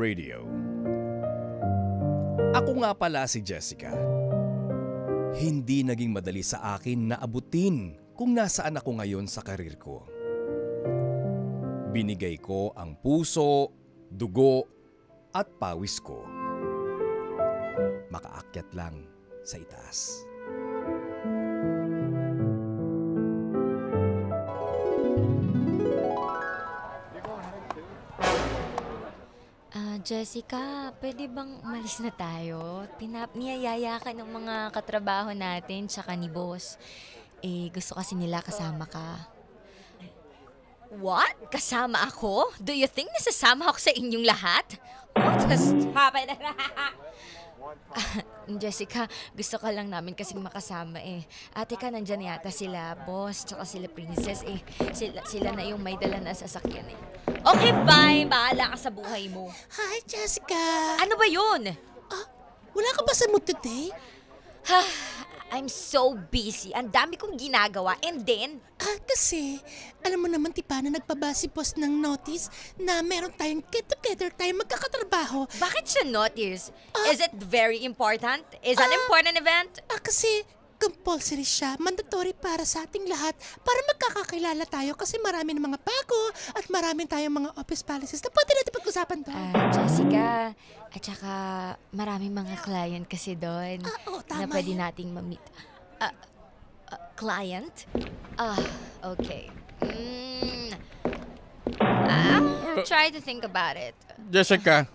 Radio. Ako nga pala si Jessica. Hindi naging madali sa akin na abutin kung nasaan ako ngayon sa karir ko. Binigay ko ang puso, dugo at pawis ko. Makaakyat lang sa itaas. Jessica, pwede bang umalis na tayo? Niyayaya ka ng mga katrabaho natin tsaka ni boss. Gusto kasi nila kasama ka. What? Kasama ako? Do you think nasasama ako sa inyong lahat? What has happened? Jessica, gusto ka lang namin kasing makasama Ate ka, nandyan yata sila boss tsaka sila princess Sila na yung may dala na sasakyan Okay, fine. Bahala ka sa buhay mo. Hi, Jessica. Ano ba yun? Wala ka ba sa mood today? I'm so busy. Ang dami kong ginagawa. And then? Kasi, alam mo naman, Tipa, na nagpaba si boss ng notice na meron tayong get-together tayong magkakatrabaho. Bakit siya notice? Is it very important? Is an important event? Kasi compulsory siya, mandatory para sa ating lahat para magkakakilala tayo kasi marami ng mga bago at marami tayong mga office policies na pwede natin pag-usapan doon. Jessica, at saka maraming mga client kasi doon na pwede nating ma-meet. Client? Okay. I'll try to think about it. Jessica.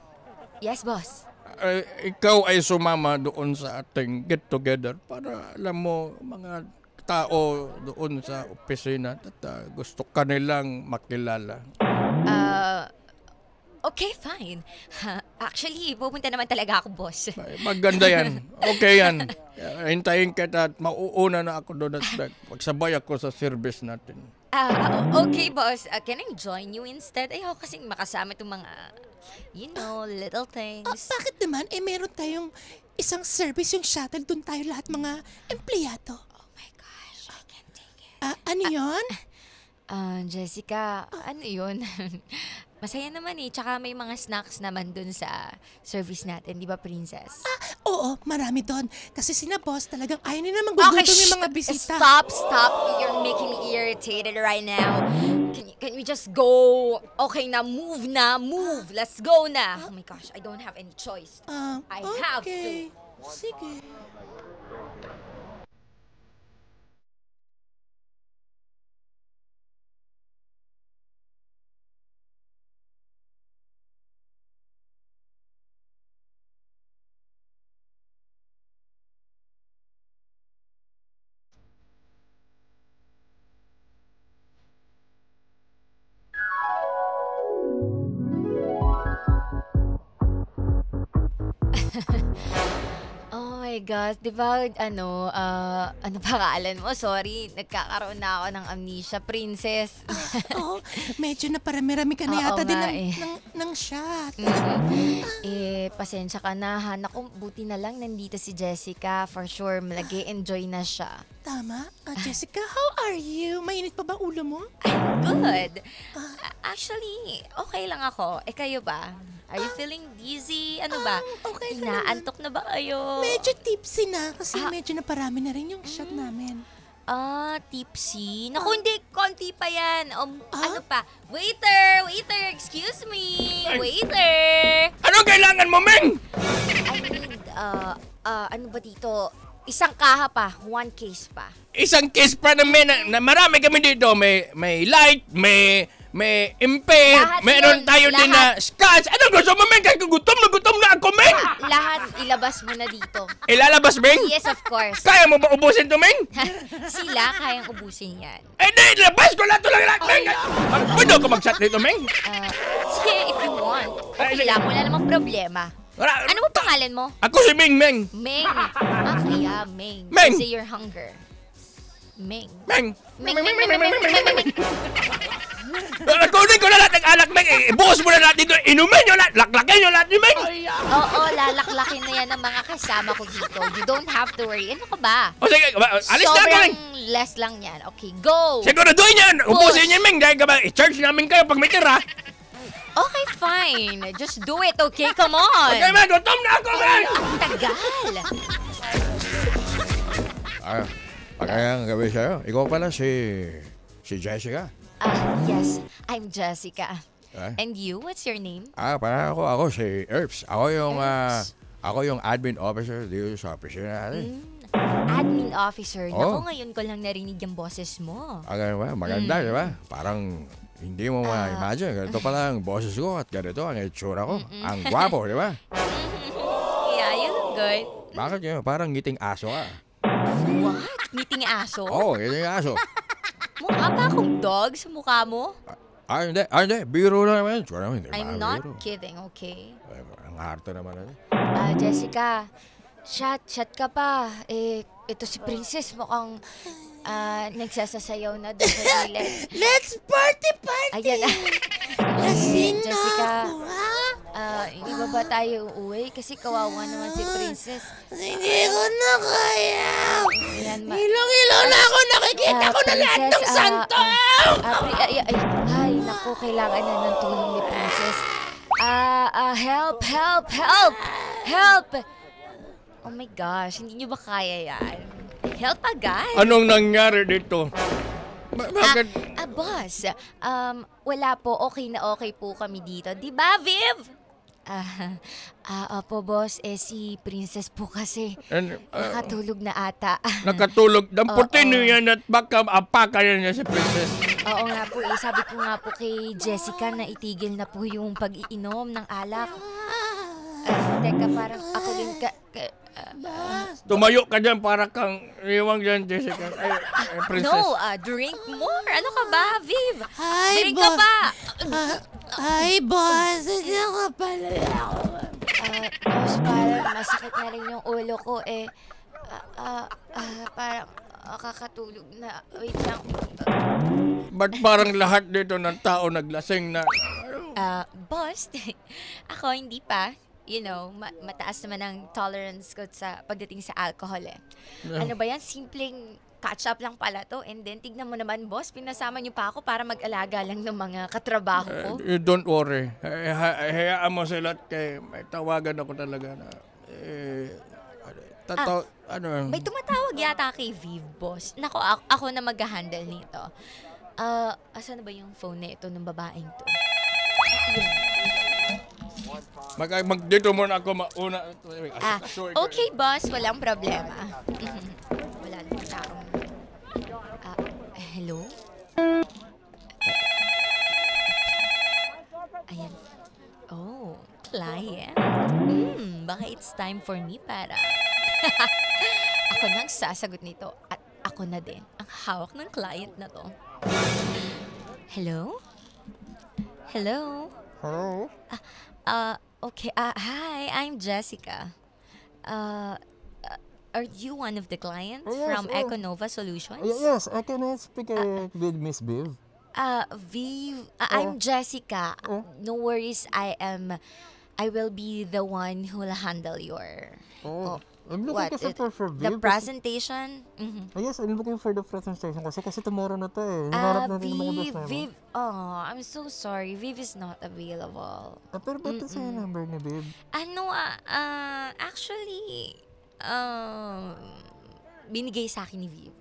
Yes, boss. Ikaw ay sumama doon sa ating get-together para alam mo mga tao doon sa opisina at gusto ka nilang makilala. Okay, fine. Actually, pupunta naman talaga ako, boss. Maganda yan. Okay yan. Hintayin kita at mauuna na ako doon at magsabay ako sa service natin. Okay, boss. Can I join you instead? Ayoko kasing makasama itong mga, little things. Bakit naman? Meron tayong isang service, yung shuttle. Doon tayo lahat mga empleyado. Oh my gosh, I can't take it. Ano yun? Jessica, ano yun? Masaya naman tsaka may mga snacks naman dun sa service natin, di ba, princess? Oo, marami doon. Kasi sina boss talagang ayaw nila magugutom yung mga bisita. Stop. You're making me irritated right now. Can we just go? Okay na, move. Let's go na. Oh my gosh, I don't have any choice. I have to. Sige. Oh my God, di ba, ano pangalan mo? Sorry, nagkakaroon na ako ng amnesia, princess. Medyo na parami-rami ka na yata din ng shot. Pasensya ka na, naku, buti na lang nandito si Jessica. For sure, malagi-enjoy na siya. Tama. Jessica, how are you? Mainit pa ba ulo mo? I'm good. Actually, okay lang ako. Kayo ba? Are you feeling dizzy? Ano ba? Okay ka Inaantok na ba kayo? Medyo tipsy na kasi medyo na parami na rin yung shot namin. Tipsy? Naku, hindi. Konti pa yan. Ano pa? Waiter, excuse me. Waiter. Anong kailangan mo, Meng? I need, ano ba dito? Isang kaha pa, 1 case pa. Isang case pa namin na marami kami dito. May light, may impe, meron tayo din na scotch. Anong gusto mo, Meng? Kaya gutom na ako, Meng! Lahat ilabas mo na dito. Ilalabas, Meng? Yes, of course. Kaya mo ba ubusin to, Meng? Sila kayang ubusin yan. Di, labas ko lang ito lang, Meng! Pwede ako mag-shot dito, Meng? Sige, if you want. Okay lang, wala namang problema. Ano mo pangalan mo? Ako si Meng. Meng. Kaya, Meng. Meng. Say your hunger. Meng. Meng. Meng. Kunin ko na lahat ng alak, Meng. Ibuhos mo na lahat dito. Inumin nyo lahat. Laklakin nyo lahat ni Meng. Oo, lalaklakin na yan ng mga kasama ko dito. You don't have to worry. Ano ka ba? O sige, alis na ako, Meng. Sobrang less lang yan. Okay, go. Siguraduhin yan. Ubusin yan, Meng. Dahil ka ba, i-charge namin kayo pag may tira. Okay, fine. Just do it, okay? Come on. Okay, man, gutom na ako, man! Ang tagal. Pagkayang gabi sa'yo, ikaw pala si Jessica. Yes, I'm Jessica. Ah? And you, what's your name? Parang ako si Earps. Earps. Ako yung admin officer dito sa opisina natin. Admin officer. Oh. Naku, ngayon ko lang narinig yung boses mo. Ganun ba? Maganda, di ba? Parang hindi mo ma-imagine. Ganito pala ang boses ko at ganito ang itsura ko. Ang gwapo, di ba? Yeah, you look good. Bakit yun? Parang ngiting aso ka. What? Ngiting aso? Oo, ngiting aso. Mukha pa akong dog sa mukha mo? Hindi. Biro na naman. I'm not kidding, okay? Ang harto naman natin. Jessica, shot ka pa. Ito si Princess mukhang nagsasasayaw na doon sa gilid. Let's party! Ayan na. Lasing na Jessica, ako, ha? hindi ba tayo uuwi? Kasi kawawa naman si Princess. Hindi ko na kaya. Ayan, Ilaw na ako. Nakikita ko na lahat ng Princess, santo. Ay, naku, kailangan na ng tulong ni Princess. Help! Oh my gosh, hindi nyo ba kaya yan? Help agad. Anong nangyari dito? Bakit? Boss, wala po, okay na okay po kami dito. Di ba, Viv? Opo, boss, si Princess po kasi nakatulog na ata. Nakatulog. Damputin niyo yan at baka apakayan niya si Princess. Oo nga po, sabi ko nga po kay Jessica na itigil na po yung pag-iinom ng alak. Teka, parang ako din Tumayo ka dyan para kang iwang dyan, Jessica. Princess. No, drink more. Ano ka ba, Viv? Hi, Drink ka pa. Hi, boss. Hindi ka pala. Boss, parang masakit na rin yung ulo ko parang kakatulog na. Wait lang. Ba't parang lahat dito ng tao naglasing na? Boss, ako hindi pa. You know, mataas naman ang tolerance ko sa pagdating sa alcohol Ano ba yan? Simpleng catch-up lang pala to. And then, tignan mo naman, boss, pinasama niyo pa ako para mag-alaga lang ng mga katrabaho ko. Don't worry. Hayaan mo sila at may tawagan ako talaga na May tumatawag yata kay Viv, boss. Nako, ako na mag-handle nito. Asan na ba yung phone na ito ng babaeng to? Dito muna ako mauna. Okay, boss. Walang problema. Wala naman taong... hello? Ayan. Oh, client. Baka it's time for me para... Ako na ang sasagot nito at ako na din ang hawak ng client na to. Hello? Hello? Hello? Okay. Hi, I'm Jessica. Are you one of the clients from Econova Solutions? Yes, I can speak with Miss Viv. Viv, I'm Jessica. No worries, I will be the one who will handle your... I'm looking for Viv. The presentation? Yes, I'm looking for the presentation kasi tomorrow na to Hinarap natin yung mga boss namin. Viv, I'm so sorry. Viv is not available. Pero ba't ito yung number ni Viv? Actually, binigay sa akin ni Viv.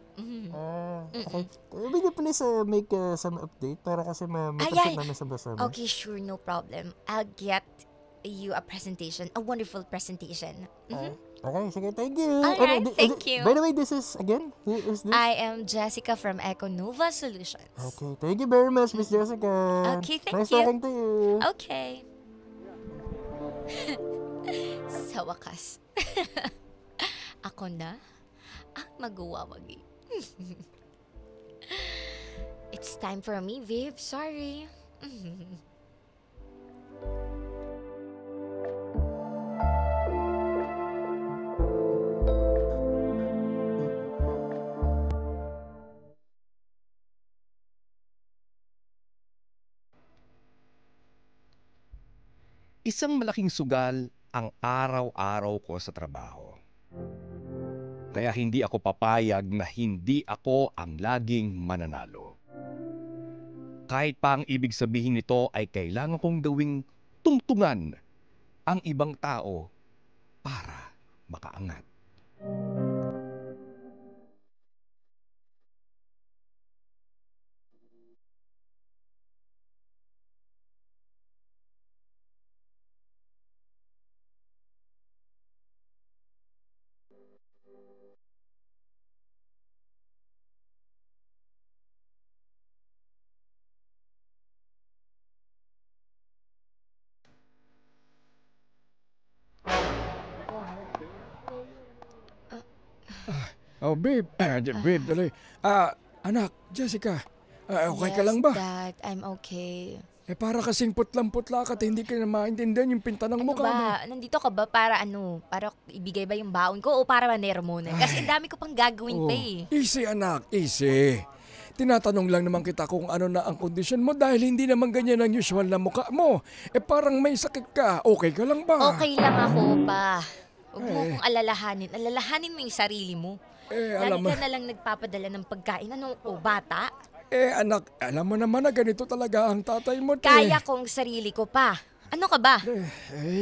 Okay. Will you please make some update para kasi matasip namin sa boss namin? Okay, sure, no problem. I'll get you a presentation, a wonderful presentation. Okay, sige, thank you. Alright, thank you. By the way, this is, again, who is this? I am Jessica from Econova Solutions. Okay, thank you very much, Miss Jessica. Okay, thank nice you. talking to you. Okay. Sa wakas. Ako na ang magwawagi. It's time for me, Viv. Sorry. Isang malaking sugal ang araw-araw ko sa trabaho. Kaya hindi ako papayag na hindi ako ang laging mananalo. Kahit pa ang ibig sabihin nito ay kailangan kong gawing tungtungan ang ibang tao para makaangat. Oh, babe. Babe, dali. Anak, Jessica. Okay ka lang ba? Dad, I'm okay. Para kasing putlang-putla ka at hindi ka na maintindihan yung pinta ng Ano mukha mo. ba? Nandito ka ba para Para ibigay ba yung baon ko o para manero muna? Kasi ang dami ko pang gagawin pa eh. Easy, anak. Easy. Tinatanong lang naman kita kung ano na ang kondisyon mo dahil hindi naman ganyan ang usual na mukha mo. Parang may sakit ka. Okay ka lang ba? Okay lang ako pa. Huwag mo akong alalahanin. Alalahanin mo yung sarili mo. Alam Lagi mo. ka na lang nagpapadala ng pagkain. Ano ko, bata? Anak, alam mo naman na ganito talaga ang tatay mo. Kaya kong sarili ko pa. Ano ka ba?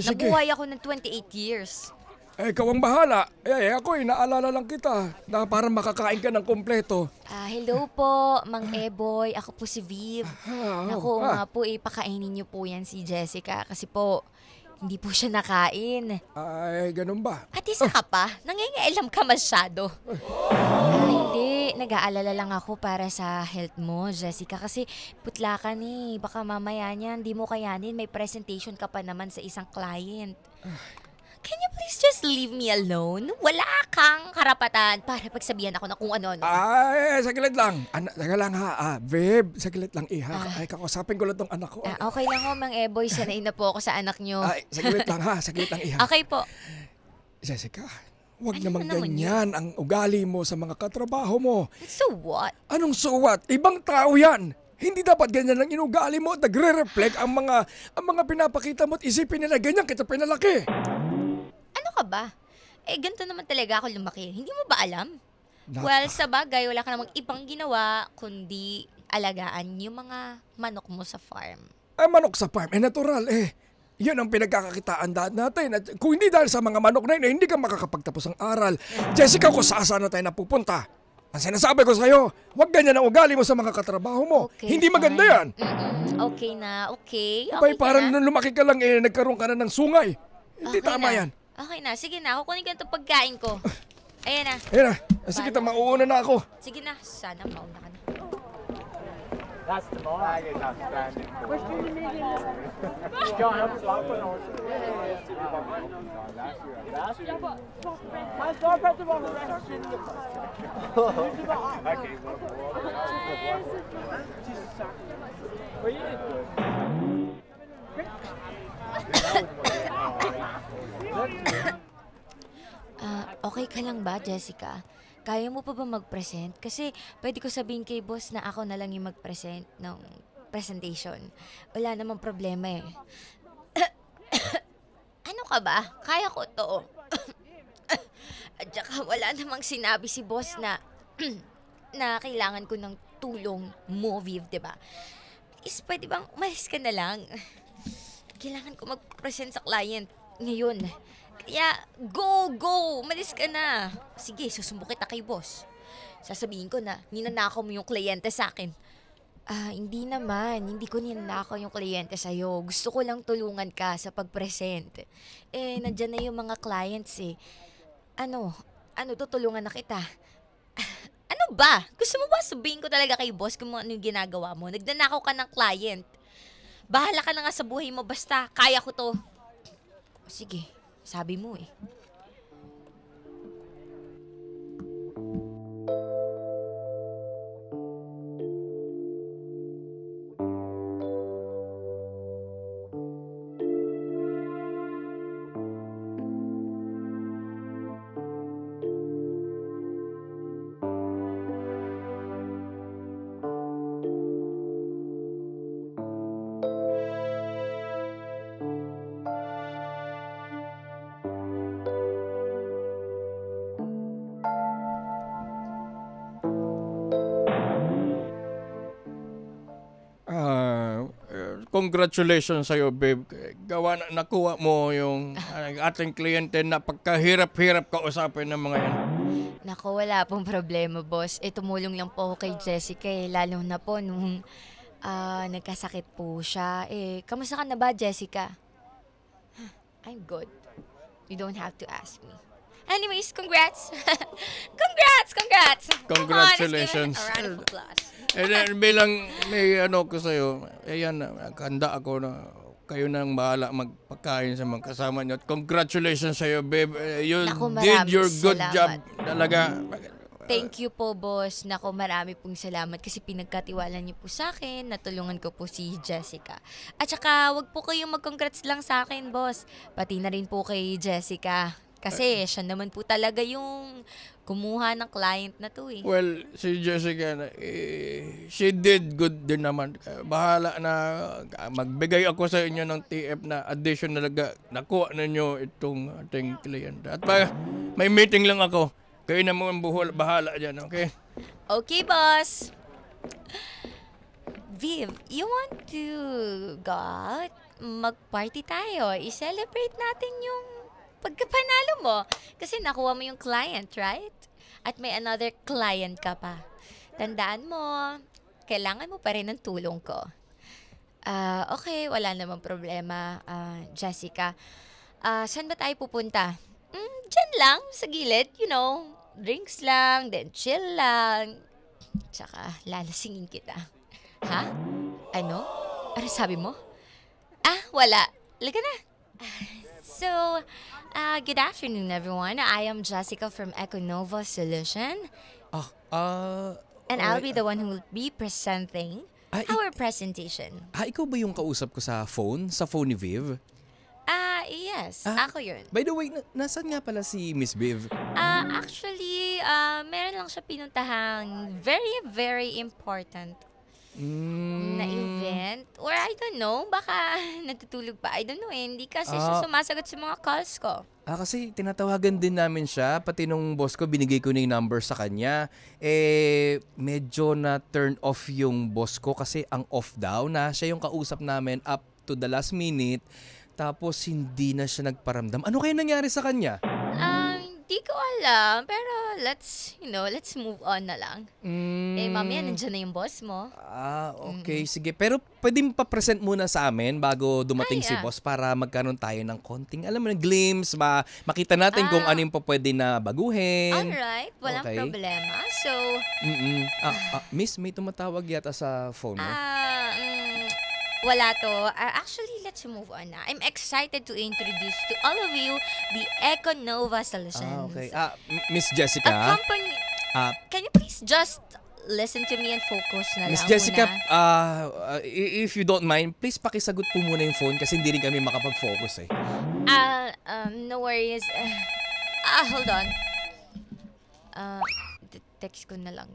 Sige. Nabuhay ako ng 28 years. Ikaw ang bahala. Ako, inaalala lang kita na para makakain ka ng kompleto. Hello po, Mang Eboy. Ako po si Viv. Naku, nga po, pakainin niyo po yan si Jessica kasi po, hindi po siya nakain. Ay, ganun ba? At isa ka pa, nangingailam ka masyado. Hindi, nag-aalala lang ako para sa health mo, Jessica, kasi putla ka ni. Baka mamaya niyan, hindi mo kayanin, may presentation ka pa naman sa isang client. Can you please just leave me alone? Wala kang karapatan para pagsabihan ako na kung ano-ano. Saglit lang. Teka lang ha. Babe, saglit lang iha. Kakausapin ko lang tong anak ko. Okay lang ho, Mang Eboy. Sanay na po ako sa anak nyo. Saglit lang ha. Saglit lang iha. Okay po. Jessica, huwag Ano naman naman ganyan ang ugali mo sa mga katrabaho mo. So what? Anong so what? Ibang tao yan. Hindi dapat ganyan ang inugali mo at nagre-reflect ang mga pinapakita mo at isipin nila ganyan kita pinalaki. Ano ka ba? Ganito naman talaga ako lumaki. Hindi mo ba alam? Napa. Well, sa bagay, wala ka namang ibang ginawa kundi alagaan yung mga manok mo sa farm. Manok sa farm, natural Yan ang pinagkakakitaan natin. At kung hindi dahil sa mga manok na yun, hindi ka makakapagtapos ng aral. Jessica, kung saan na tayo napupunta? Ang sinasabi ko sa'yo, huwag ganyan ang ugali mo sa mga katrabaho mo. Okay, Hindi fine. maganda yan. Okay na, okay. Abay, Okay ka parang na. nung lumaki ka lang nagkaroon ka na ng sungay. Hindi Okay tama na. yan. Okay na, sige na. Kukunin ko itong pagkain ko. Ayan na. Ayan na. Sige, mauuna na ako. Sige na. Sana mauna ka na. That's tomorrow. I get outstanding. John, I'm sorry. Last year. I'm sorry for the wrong direction. Okay. But you did good. Okay ka lang ba, Jessica? Kaya mo pa ba mag-present? Kasi pwede ko sabihin kay boss na ako na lang yung mag-present ng presentation. Wala namang problema eh. Ano ka ba? Kaya ko to. At saka wala namang sinabi si boss na na kailangan ko ng tulong mo, Viv, diba? Is pwede bang umalis ka na lang? Kailangan ko mag-present sa client ngayon. Kaya, go! Umalis ka na. Sige, susumbo kita kay boss. Sasabihin ko na, ninanakaw mo yung kliyente sa akin. Hindi naman. Hindi ko ninanakaw yung kliyente sa'yo. Gusto ko lang tulungan ka sa pag-present. Nandyan na yung mga clients eh. Ano, tutulungan na kita. Ano ba? Gusto mo ba sabihin ko talaga kay boss kung ano yung ginagawa mo? Nagnanakaw ka ng client. Bahala ka na nga sa buhay mo. Basta, kaya ko to. Sige. Sabi mo eh. congratulations sa'yo, babe. Gawa na nakuha mo yung ating kliyente na pagkahirap-hirap kausapin ng mga yan. Naku, wala pong problema, boss. Tumulong lang po ako kay Jessica lalo na po nung nagkasakit po siya. Kamusta ka na ba, Jessica? I'm good. You don't have to ask me. Anyways, congrats! Congrats! Congratulations. Come on, let's give it a round of applause. And then, bilang may ko sa'yo, ayan, handa ako na kayo nang bahala magpakain sa mga kasama niyo. Congratulations sa'yo, babe. You Naku, did your maraming good salamat. job talaga. Thank you po, boss. Naku, marami pong salamat kasi pinagkatiwala niyo po sa akin. Natulungan ko po si Jessica. At saka, wag po kayong mag-congrats lang sa akin, boss. Pati na rin po kay Jessica. Kasi siya naman po talaga yung kumuha ng client na to eh. Well, si Jessica, she did good din naman. Bahala na magbigay ako sa inyo ng TF na additional nakuha ninyo itong ating kliyente. At may meeting lang ako. Kayo na mo bahala dyan, okay? Okay, boss. Viv, you want to go out? Mag-party tayo. I-celebrate natin yung pagkapanalo mo. Kasi nakuha mo yung client, right? At may another client ka pa. Tandaan mo, kailangan mo pa rin ng tulong ko. Okay, wala namang problema, Jessica. Saan ba tayo pupunta? Diyan lang, sa gilid, drinks lang, then chill lang. Tsaka, lalasingin kita. Ha? Ano? Ano sabi mo? Wala. Laga na. So, good afternoon, everyone. I am Jessica from Econova Solution. And I'll be the one who will be presenting our presentation. Ikaw ba yung kausap ko sa phone? Sa phone ni Viv? Yes. Ako yun. By the way, nasan nga pala si Miss Viv? Actually, meron lang siya pinuntahang very, very important na event. Or I don't know, baka natutulog pa. I don't know hindi kasi siya sumasagot sa mga calls ko. Kasi tinatawagan din namin siya, pati nung boss ko, binigay ko na yung number sa kanya. Medyo na turn off yung boss ko kasi ang off daw na siya yung kausap namin up to the last minute. Tapos hindi na siya nagparamdam. Ano kaya nangyari sa kanya? Hindi ko alam, pero let's move on na lang. Mamaya nandiyan na yung boss mo. Okay. Sige. Pero pwede pa present muna sa amin bago dumating si boss para magkaroon tayo ng konting, alam mo, ng glimpse, makita natin kung ano yung pa pwede na baguhin. Alright, walang problema. So, Miss, may tumatawag yata sa phone mo. wala to. Actually, let's move on na. I'm excited to introduce to all of you the Econova Solutions. Okay. Miss Jessica. A company. Can you please just listen to me and focus na Miss lang Jessica, muna? if you don't mind, please pakisagot po muna yung phone kasi hindi rin kami makapag-focus eh. No worries. Hold on. Text ko na lang.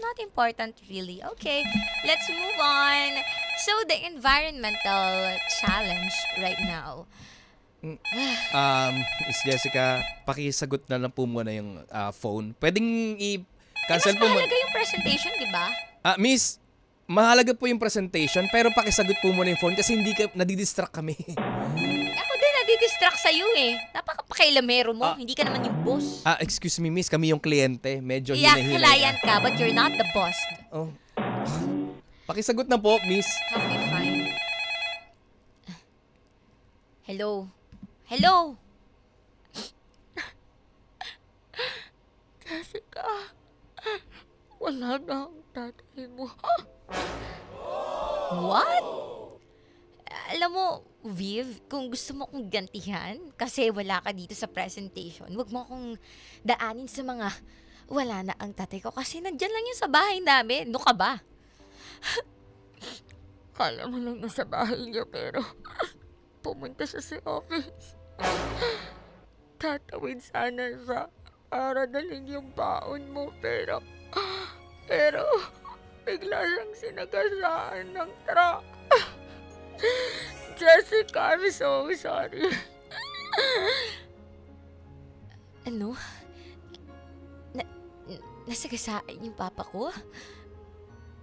Not important really. Okay, let's move on. So, the environmental challenge right now. Miss Jessica, pakisagot na lang po muna yung phone. Pwedeng i-cancel po mas mahalaga yung presentation, di ba? Miss, mahalaga po yung presentation pero pakisagot po muna yung phone kasi nadidistract kami. Ako din, nadidistract sa'yo eh. Napakapakailamero mo. Hindi ka naman yung boss. Excuse me, miss. Kami yung kliyente. Medyo Yeah, hinahinay. client ka, but you're not the boss. Oh. Pakisagot na po, miss. Okay, fine. Hello? Hello? Jessica, wala na ang tatay mo. What? Alam mo, Viv, kung gusto mo kong gantihan kasi wala ka dito sa presentation, wag mo akong daanin sa mga wala na ang tatay ko kasi nandyan lang yun sa bahay namin. Ano ka ba? Kala mo lang nasa bahay niya pero pumunta siya sa office. Tatawid sana siya para dalhin yung baon mo pero bigla siyang sinagasaan ng truck. Jessica, I'm so sorry. Ano? Nasagasaan yung papa ko?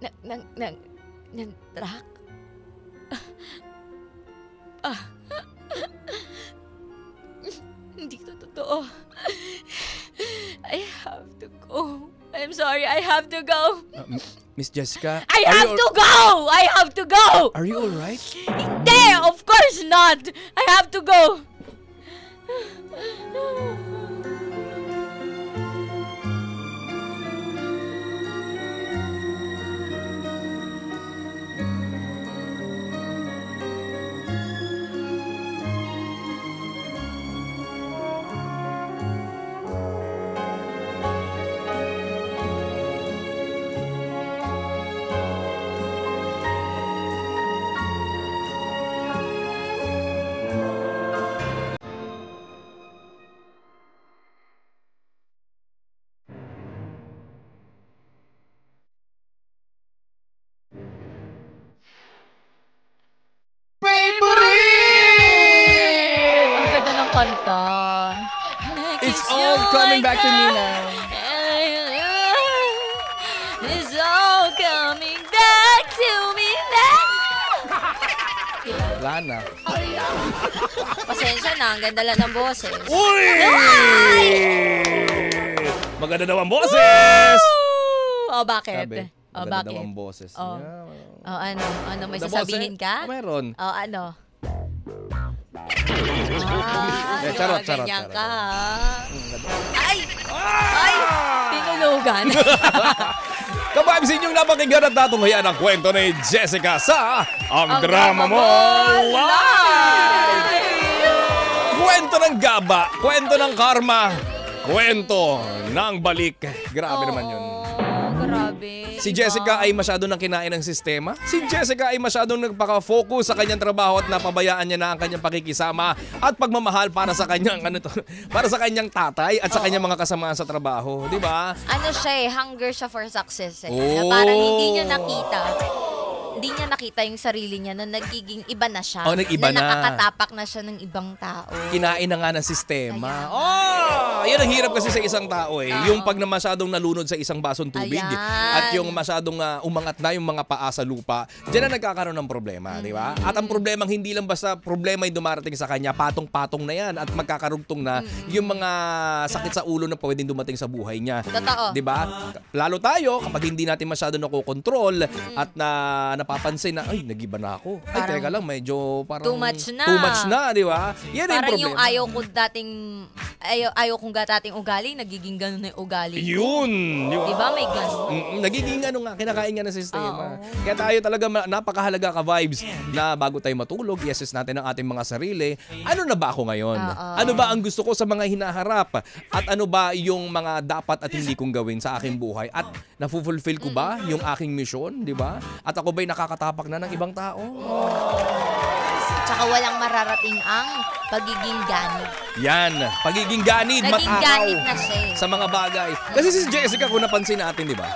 Ng truck? Hindi to totoo. I have to go. I'm sorry, I have to go. Miss Jessica, I have to go! I have to go! Are you alright? Hindi! Of course not! I have to go! Ang ganda ng kanta. It's all coming back to me now. It's all coming back to me now. Wala na. Pasensya na, ang ganda lang ng boses. Uy! Maganda daw ang boses! Oh, bakit? Sabi, Oh, maganda bakit? daw ang boses. Oh. Yeah. Oh, ano? Ano, may The sasabihin boses? ka? Meron. Oh, ano? Charot, ganyan charot. ka. Ay! Ay! Tinulugan. Kababs inyong napakinggan at natunghayan ang kwento ni Jessica sa Ang Drama Mo Live! Kwento ng gaba, kwento ng karma, kwento ng balik. Grabe naman yun. Grabe. Si Jessica ay masyado nang kinain ng sistema. Si Jessica ay masyadong nagpaka-focus sa kanyang trabaho at napabayaan niya na ang kanyang pakikisama at pagmamahal para sa kanyang para sa kanyang tatay at sa kanyang mga kasamahan sa trabaho, 'di ba? Ano siya eh, hunger siya for success eh. Oh. Na parang hindi niya nakita yung sarili niya na nagiging iba na siya. Oh, nag-iba na. nakakatapak na siya ng ibang tao. Kinain na nga ng sistema. Ayan. Oh! Yan ang hirap kasi sa isang tao eh. Oo. Yung pag na masyadong nalunod sa isang basong tubig Ayan. at yung masyadong umangat na yung mga paa sa lupa, diyan na nagkakaroon ng problema, di ba? At ang problemang hindi lang basta problema yung dumarating sa kanya, patong-patong na yan at magkakarugtong na yung mga sakit sa ulo na pwedeng dumating sa buhay niya. Totoo. Di ba? Lalo tayo kapag hindi natin masyado nakokontrol at napapansin na, ay, nag-iba na ako. Ay, Parang teka lang, medyo parang too much na. Too much na, di ba? Yan Parang yung yung problema. ayaw kong dating ugali, nagiging ganun na yung ugali. Yun! Di ba? Diba may ganun? Nagiging kinakain nga ng sistema. Oo. Kaya tayo talaga napakahalaga ka-vibes na bago tayo matulog, i-assess natin ang ating mga sarili. Ano na ba ako ngayon? Oo. Ano ba ang gusto ko sa mga hinaharap? At ano ba yung mga dapat at hindi kong gawin sa aking buhay? At na-fulfill ko ba yung aking mission? Di ba? At ako ba'y nakakatapak na ng ibang tao? Tsaka walang mararating ang pagiging ganit. Yan. Pagiging ganid, Naging matakaw ganit na siya eh. sa mga bagay. Kasi si Jessica, kung napansin natin, di ba?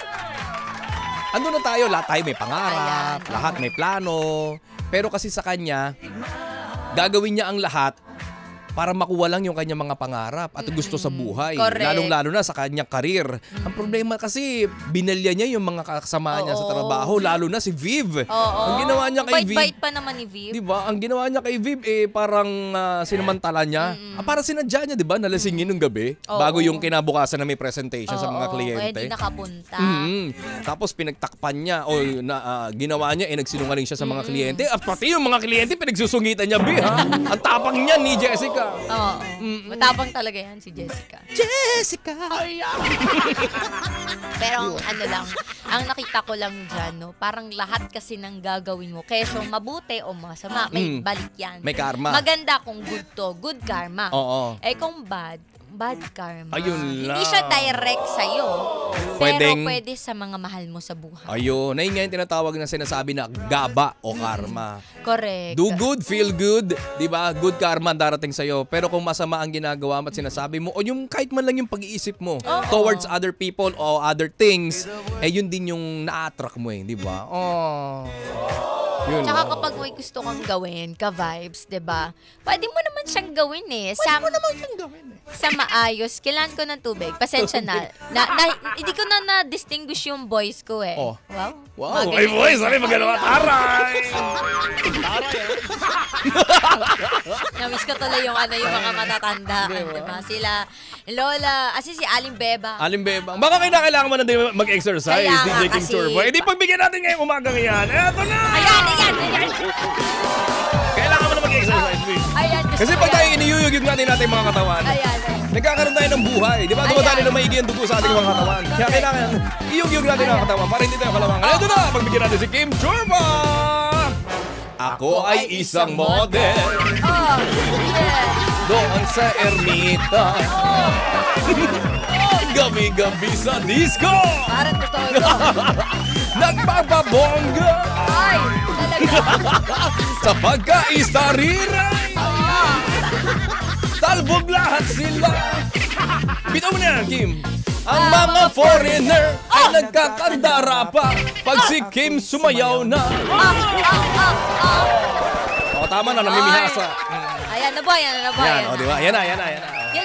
Ando na tayo, lahat tayo may pangarap, Ayan. lahat may plano. Pero kasi sa kanya, gagawin niya ang lahat para makuha lang yung kanyang mga pangarap at gusto sa buhay. Correct. Lalong-lalo na sa kanyang karir. Ang problema kasi, binalya niya yung mga kasama niya sa Oo. trabaho, lalo na si Viv. Oo. Ang ginawa niya kay Viv, Bait-bait pa naman ni Viv. di ba? Ang ginawa niya kay Viv parang sinamantala niya. Para sinadya niya, di ba? Nalasingin ng gabi Oo. bago yung kinabukasan na may presentation sa mga Oo, kliyente. kaya di nakapunta. Tapos pinagtakpan niya o ginawa niya nagsinungaling siya sa mga kliyente. At pati yung mga kliyente pinagsusungitan niya, Bi, ha? Ang tapang niya ni Jessica. Oo. Matapang talaga yan si Jessica. Jessica! Pero ano lang, ang nakita ko lang dyan, no, parang lahat kasi ng gagawin mo, kesyo mabuti o masama, may balik yan. May karma. Maganda kung good to, good karma. Oo. Eh kung bad karma. Ayun Hindi lang. siya direct sa'yo, Pwedeng- pero pwede sa mga mahal mo sa buhay. Ayun, na yun nga yung tinatawag na sinasabi na gaba o karma. Correct. Do good, feel good, di ba? Good karma ang darating sa'yo. Pero kung masama ang ginagawa mo at sinasabi mo, o yung kahit man lang yung pag-iisip mo towards other people o other things, yun din yung na-attract mo di ba? Oh. Yun. Tsaka kapag may gusto kang gawin, ka-vibes, 'di ba? Pwede mo naman siyang gawin eh. Sa maayos. Kailangan ko ng tubig. Pasensya na. Hindi ko na distinguish yung voice ko eh. Oh. Wow. Wow, may voice. Ano yung magalawa? Taray! ko tuloy yung mga matatanda. Diba? Sila, Lola, si Aling Beba. Aling Bebang. Baka kailangan mo na din mag-exercise, Kaya DJ nga, King kasi- Chorbo. Eh di pagbigyan natin ngayong umagang yan. Eto na! Ayan. Kailangan mo na mag-exercise, please. Ayan, gusto Kasi ko pag tayo yan. iniyuyugin natin mga katawan, Ayan. nagkakaroon tayo ng buhay. Di ba? Dumadali Ayan. na maigi ang dugo sa ating mga katawan. Kaya correct. kailangan iyug-yug natin ang katawan para hindi tayo kalawangan. Ito na, pagbigyan natin si Kim Chorba! Ako ay isang model Oh, yeah. doon sa ermita. Oh. Gabi-gabi sa disco. Parang totoo to. Nagpapabongga Ay, talaga. sa pagkaistariray. Talbog lahat sila. Bitaw mo na yan, Kim. Ang mga foreigner ay nagkakandara pa pag si Kim sumayaw na. O, tama na, namimihasa. Ayan na ba? Yan, o, di ba? Yan na. Yan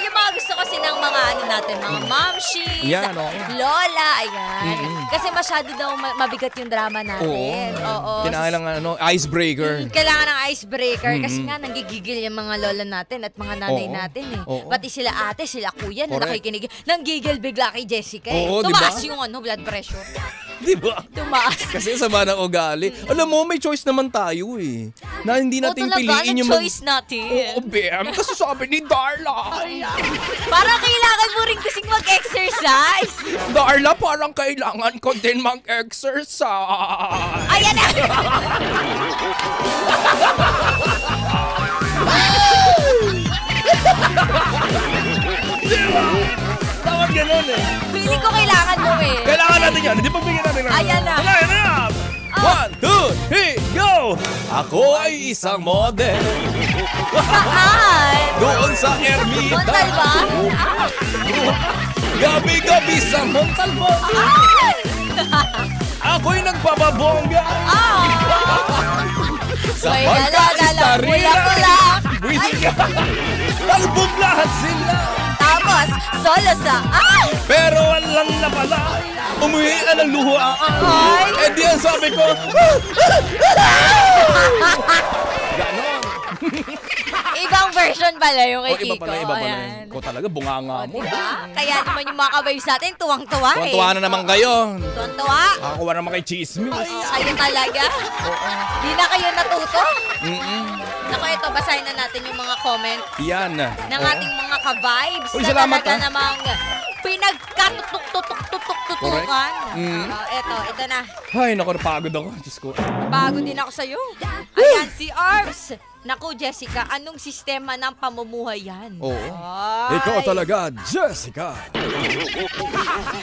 yung mga gusto kasi ng mga natin, mga momshies, Yan, o. lola, ayan. Kasi masyado daw mabigat yung drama natin. Oo. Kinakailangan, icebreaker. Kailangan ng icebreaker kasi nga nanggigigil yung mga lola natin at mga nanay Oo. natin eh. Oo. Pati sila ate, sila kuya na Correct. nakikinig. Nanggigil bigla kay Jessica eh. Oo, di Tumaas ba? yung blood pressure. Di ba? Tumaas. Kasi sama ng ugali. Alam mo, may choice naman tayo eh. Na hindi natin talaga, piliin yung choice natin. Oo, Bem. Kasi sabi ni Darla. Parang kailangan mo rin kasing mag-exercise. Darla, parang kailangan ko din mag-exercise. Ayan na! Dapat ganun eh. Feeling ko kailangan mo eh. Kailangan natin yan. Hindi pagbigyan natin ng... Ayan na. Ayan na. 1, 2, 3, go! Ako ay isang model. Saan? Doon sa ermita. Montalban? Gabi-gabi sa Montalban. Ako'y nagpapabongga. Sa May pagkaistarira. bulak-bulak. Buwisit ka. Talbog lahat sila. Tapos, solo sa... Pero walang na pala. Umuwi ka ng luhaan. Ay! Eh di ang sabi ko. Ganon. Ibang version pala yung kay Iba Kiko. pala, iba pala. Ayan. Ko talaga, bunganga mo. Diba? Kaya naman yung mga ka-vibes natin, tuwang-tuwa eh. Tuwan-tuwa na naman kayo. Tuwang-tuwa. Nakakuha naman kay chismis. Kayo talaga. Di na kayo natuto. Naku, ito, basahin na natin yung mga comment Yan. ng ating mga ka-vibes. Uy, na salamat, talaga ah. namang pinagkatutuk-tutuk-tutuk-tutukan. Ito na. Ay, naku, napagod ako. Diyos ko. Bago din ako sa'yo. Ayan, si Arms. Naku, Jessica, anong sistema ng pamumuhay yan? Oo. Ay. Ikaw talaga, Jessica.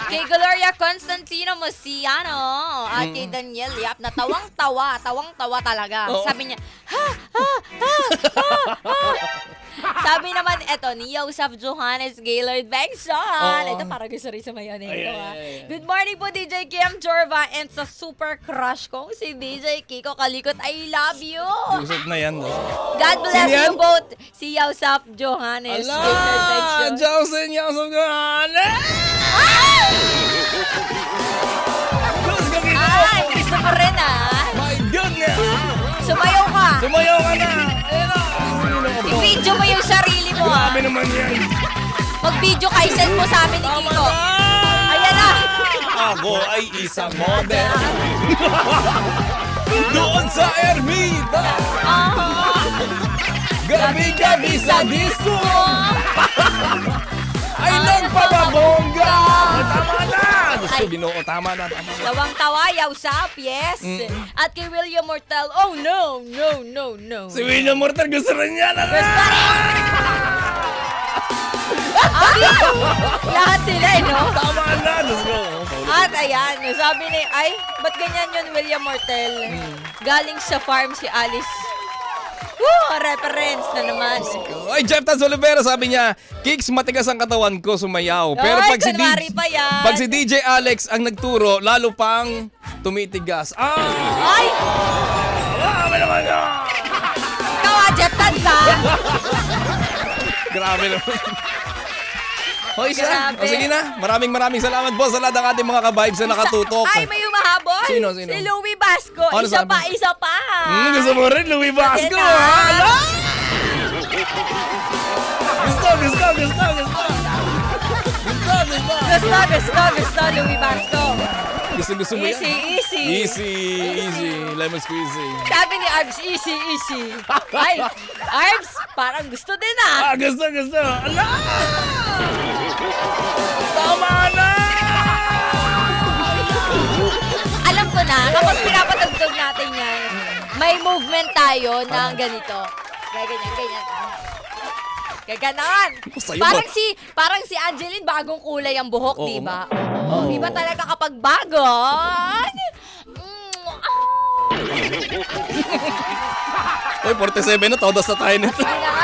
Kay Gloria Constantino Mosiano at kay Daniel Yap na tawang-tawa talaga. Oo. Sabi niya, Sabi naman, eto, ni Joseph Johannes Gaylord Bengson. Oo. Ito, parang gusto rin sumayaw na ito. Ay. Good morning po, DJ Kim Jorva, and sa super crush kong si DJ Kiko Kalikot. I love you! Usap na yan, no? God bless Sino yan? you both. Si Joseph Johannes Gaylord Bengson. Jose Nyasog Johannes! Gusto ko Ay, gusto mo rin My goodness! Sumayaw ka. Sumayaw ka na! Ayun na! I-video mo yung sarili mo, ha? Grabe naman yan! Mag-video ka, i-send mo sa amin ni Tama Kiko. na! Ayan na. Ako ay isang model. Doon sa ermita. Gabi-gabi sa disco. Ay nagpapabongga. Tama na! Gusto, Ginoo, tama na. Tawang-tawa, Yausap, yes. At kay William Mortel, oh no. Si William Mortal gusto rin yan. Gusto rin. Lahat sila, eh, no? Tama na. Diyos ko. At ayan, sabi ni, ay, ba't ganyan yun, William Mortel? Galing sa farm si Alice. Woo! Reference na naman. Ay, Jeff Taz Olivera, sabi niya, Kicks, matigas ang katawan ko, sumayaw. Pero Ay, pag si, kunwari pa yan. pag si DJ Alex ang nagturo, lalo pang tumitigas. Ay! Grabe naman yan! Ikaw, Jeff Tans, ha? Grabe naman. Hoy, siya. Grabe. O sige na. Maraming salamat po sa lahat ng ating mga ka-vibes na nakatutok. Ay, may umahabol. Sino? Si Louie Basco. Ano Isa sabi? pa. Gusto mo rin, Louie Basco, Yan na. ha? Ala! Gusto, Louis Barto. Gusto mo yan? Easy. Lemon squeezy. Sabi ni Arbs, easy. Ay, Arbs, parang gusto din Gusto. Ala! Tama na! Alam ko na, kapag pinapatugtog natin yan, may movement tayo na ganito. Ganyan. Gaganon. Sa'yo Parang si Angeline, bagong kulay ang buhok, Oo di ba? nga. Iba talaga kapag bago. Uy, 47 na, todos na tayo nito.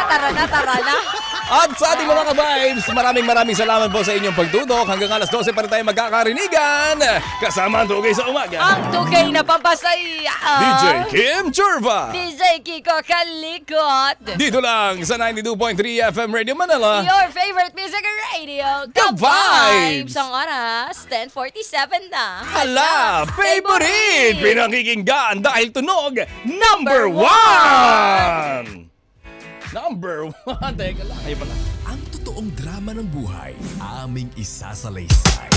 Tara na. At sa ating mga ka-vibes, maraming salamat po sa inyong pagdudok. Hanggang alas 12 pa rin tayo magkakarinigan. Kasama ang Tugay sa Umaga. Ang tugay na pampasaya. DJ Kim Churva. DJ Kiko Kalikot. Dito lang sa 92.3 FM Radio Manila. Your favorite music radio. The Vibes. Ang oras, 10:47 na. Hala, favorite! Pinakikinggan dahil tunog number 1! Number 1. Teka lang, kayo pala. Ang totoong drama ng buhay, aming isasalaysay.